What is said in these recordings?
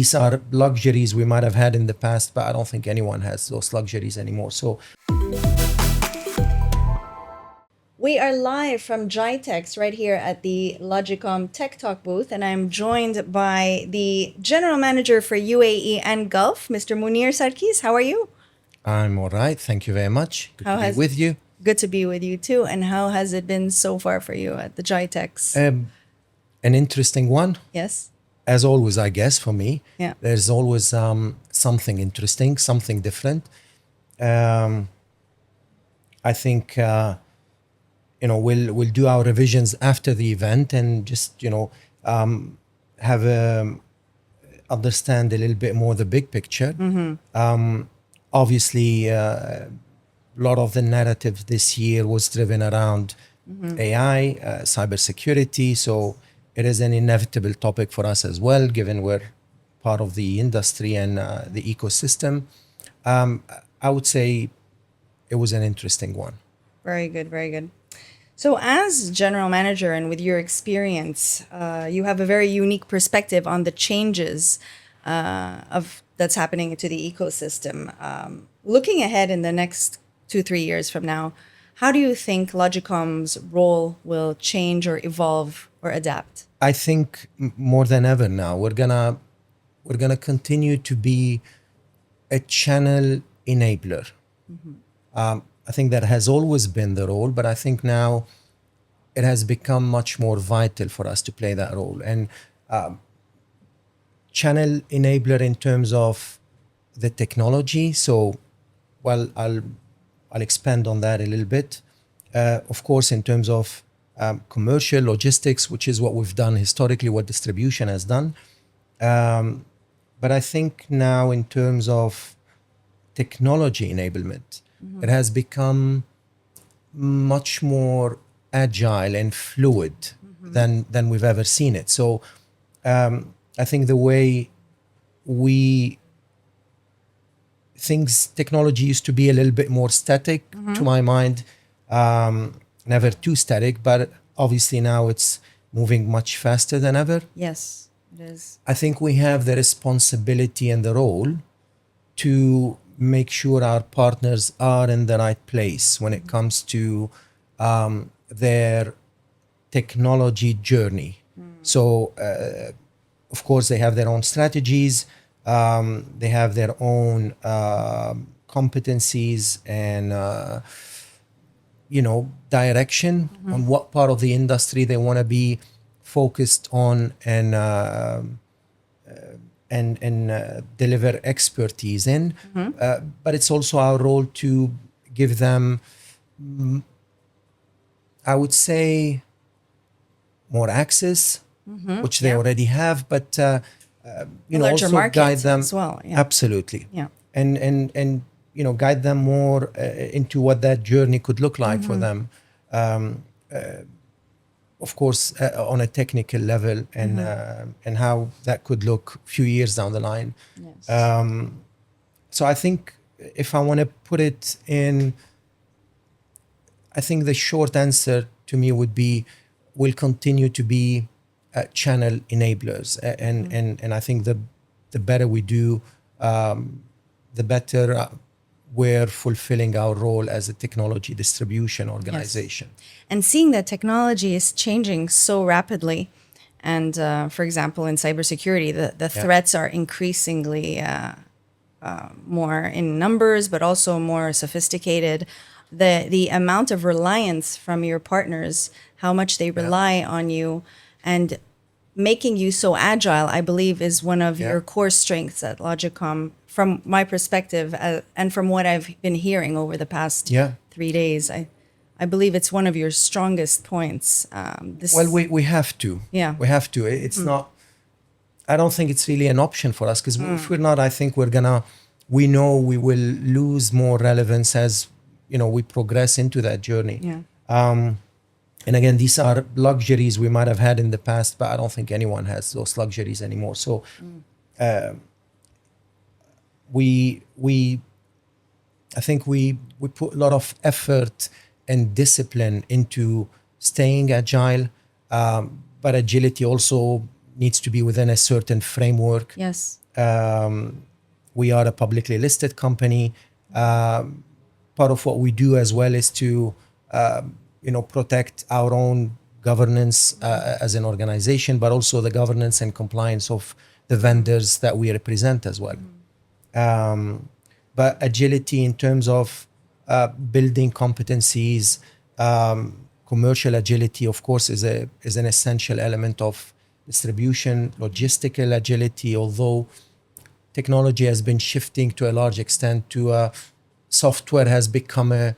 These are luxuries we might have had in the past, but I don't think anyone has those luxuries anymore. So we are live from GITEX right here at the Logicom TechTalk booth, and I'm joined by the General Manager for UAE and Gulf, Mr. Mounir Sarkis. How are you? I'm all right. Thank you very much. Good How to be has- with you. Good to be with you too. And how has it been so far for you at the GITEX? An interesting one. Yes. As always, I guess, for me. Yeah. There's always something interesting, something different. I think we'll do our revisions after the event and just have understand a little bit more the big picture. Obviously, a lot of the narrative this year was driven around AI, cybersecurity. So it is an inevitable topic for us as well, given we're part of the industry and the ecosystem. I would say it was an interesting one. Very good, very good. So as general manager and with your experience, you have a very unique perspective on the changes that's happening to the ecosystem. Looking ahead in the next 2-3 years from now, how do you think Logicom's role will change or evolve or adapt? I think more than ever now, we're gonna continue to be a channel enabler. I think that has always been the role, but I think now it has become much more vital for us to play that role. And channel enabler in terms of the technology. So, well, I'll expand on that a little bit. Of course, in terms of commercial logistics, which is what we've done historically, what distribution has done. But I think now in terms of technology enablement, it has become much more agile and fluid than we've ever seen it. So I think the way technology used to be a little bit more static to my mind, never too static, but obviously now it's moving much faster than ever. Yes, it is. I think we have the responsibility and the role to make sure our partners are in the right place when it comes to their technology journey. So, of course, they have their own strategies. They have their own competencies and direction on what part of the industry they want to be focused on and deliver expertise in. But it's also our role to give them, I would say, more access, which they already have, but Larger also markets guide them as well. Yeah. Absolutely. Yeah. And guide them more into what that journey could look like for them. Of course, on a technical level and how that could look a few years down the line. Yes. So I think if I want to put it in, I think the short answer to me would be we'll continue to be channel enablers. And I think the better we do, the better we're fulfilling our role as a technology distribution organization. Yes. And seeing that technology is changing so rapidly, and for example, in cybersecurity, the threats are increasingly more in numbers, but also more sophisticated. The amount of reliance from your partners, how much they rely on you, and making you so agile, I believe, is one of your core strengths at Logicom. From my perspective, and from what I've been hearing over the past 3 days, I believe it's one of your strongest points. We have to. Yeah. We have to. It's not, I don't think it's really an option for us, because if we're not, I think we know we will lose more relevance as, we progress into that journey. Yeah. And again, these are luxuries we might have had in the past, but I don't think anyone has those luxuries anymore. So I think we put a lot of effort and discipline into staying agile, but agility also needs to be within a certain framework. Yes. We are a publicly listed company. Part of what we do as well is to, protect our own governance as an organization, but also the governance and compliance of the vendors that we represent as well. But agility in terms of building competencies, commercial agility, of course, is an essential element of distribution, logistical agility, although technology has been shifting to a large extent to software has become a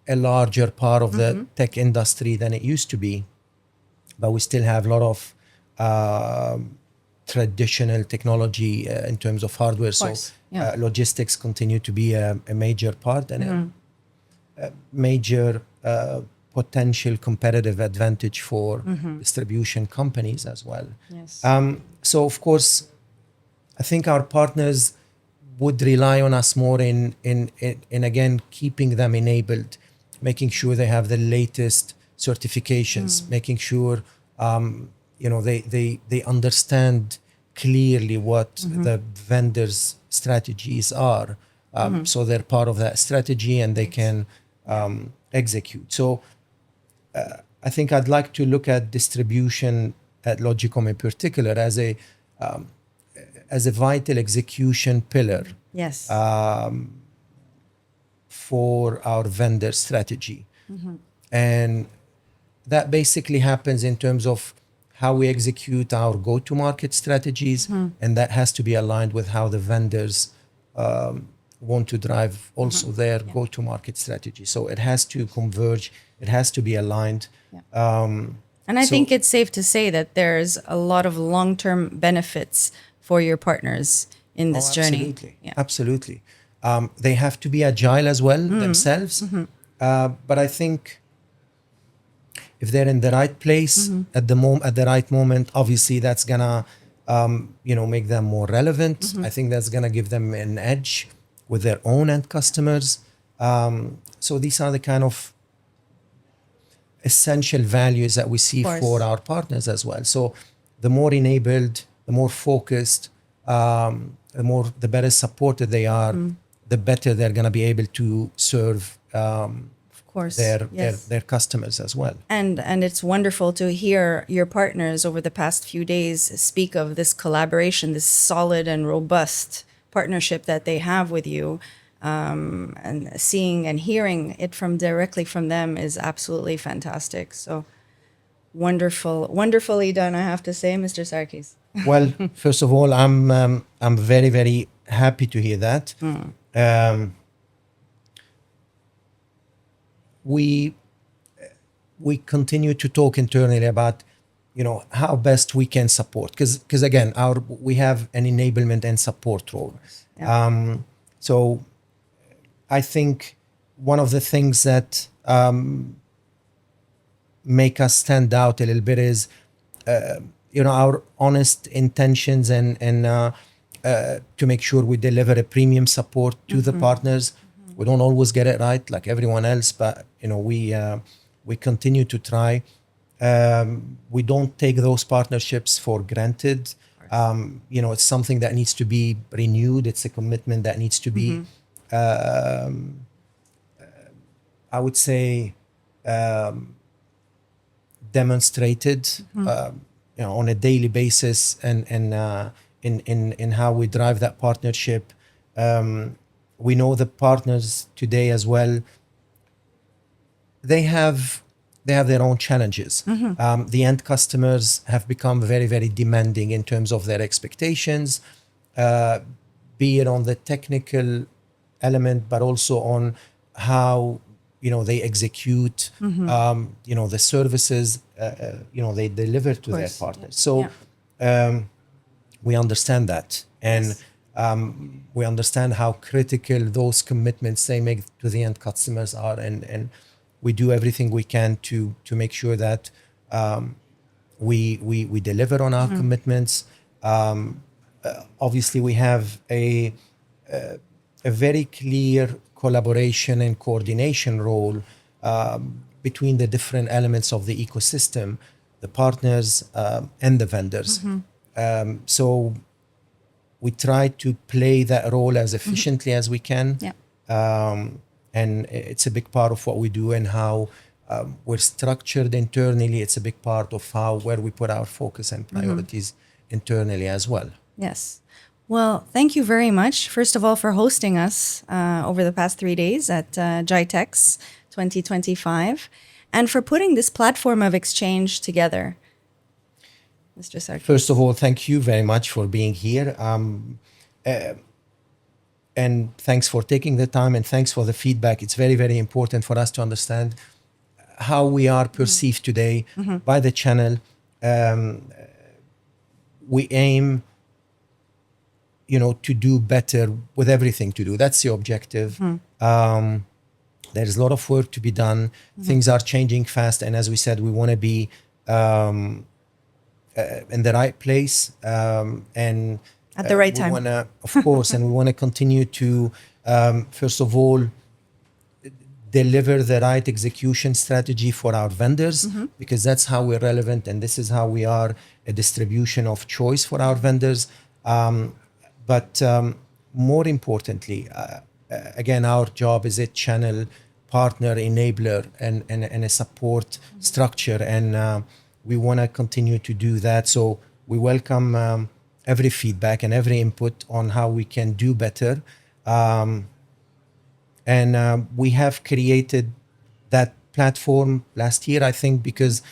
larger part of the tech industry than it used to be. But we still have a lot of traditional technology in terms of hardware. So logistics continue to be a major part and a major potential competitive advantage for distribution companies as well. Yes. So of course, I think our partners would rely on us more in again keeping them enabled, making sure they have the latest certifications, making sure they understand clearly what the vendors' strategies are, so they're part of that strategy and they can execute. So I think I'd like to look at distribution at Logicom in particular as a vital execution pillar. Yes. For our vendor strategy. And that basically happens in terms of how we execute our go-to-market strategies, and that has to be aligned with how the vendors want to drive also their go-to-market strategy. So it has to converge, it has to be aligned. And I think it's safe to say that there's a lot of long-term benefits for your partners in this journey. Absolutely. Yeah. Absolutely. They have to be agile as well themselves. But I think if they're in the right place at the right moment, obviously that's gonna make them more relevant. I think that's gonna give them an edge with their own end customers. So these are the kind of essential values that we see for our partners as well. So the more enabled, the more focused, the better supported they are, the better they're going to be able to serve their customers as well. And it's wonderful to hear your partners over the past few days speak of this collaboration, this solid and robust partnership that they have with you. And seeing and hearing it directly from them is absolutely fantastic. So wonderfully done, I have to say, Mr. Sarkis. Well, first of all, I'm very, very happy to hear that. We continue to talk internally about how best we can support, because again we have an enablement and support role. So I think one of the things that make us stand out a little bit is our honest intentions and to make sure we deliver a premium support to the partners. We don't always get it right like everyone else, but we continue to try. We don't take those partnerships for granted. It's something that needs to be renewed. It's a commitment that needs to be I would say demonstrated on a daily basis, and in how we drive that partnership. We know the partners today as well. They have their own challenges. The end customers have become very, very demanding in terms of their expectations, be it on the technical element, but also on how they execute the services they deliver to their partners. So we understand that, and we understand how critical those commitments they make to the end customers are, and we do everything we can to make sure that we deliver on our commitments. Obviously, we have a very clear collaboration and coordination role between the different elements of the ecosystem, the partners and the vendors. So we try to play that role as efficiently as we can. Yeah. And it's a big part of what we do and how we're structured internally. It's a big part of where we put our focus and priorities internally as well. Yes. Well, thank you very much, first of all, for hosting us over the past 3 days at GITEX 2025 and for putting this platform of exchange together. Mr. Sarkis. First of all, thank you very much for being here. And thanks for taking the time and thanks for the feedback. It's very, very important for us to understand how we are perceived today by the channel. We aim, to do better with everything to do. That's the objective. There's a lot of work to be done. Things are changing fast. And as we said, we want to be in the right place and at the right time. Of course, and we want to continue to, first of all, deliver the right execution strategy for our vendors, because that's how we're relevant and this is how we are a distribution of choice for our vendors. But more importantly, again, our job is a channel partner, enabler, and a support structure. And we want to continue to do that. So we welcome every feedback and every input on how we can do better. And we have created that platform last year, I think, because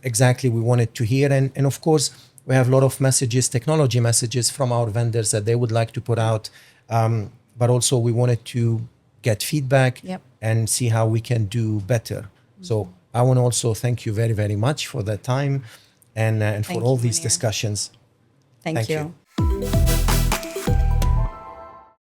exactly we wanted to hear. And of course, we have a lot of messages, technology messages from our vendors that they would like to put out. But also we wanted to get feedback and see how we can do better. So I want to also thank you very, very much for the time and for all these discussions. Thank you.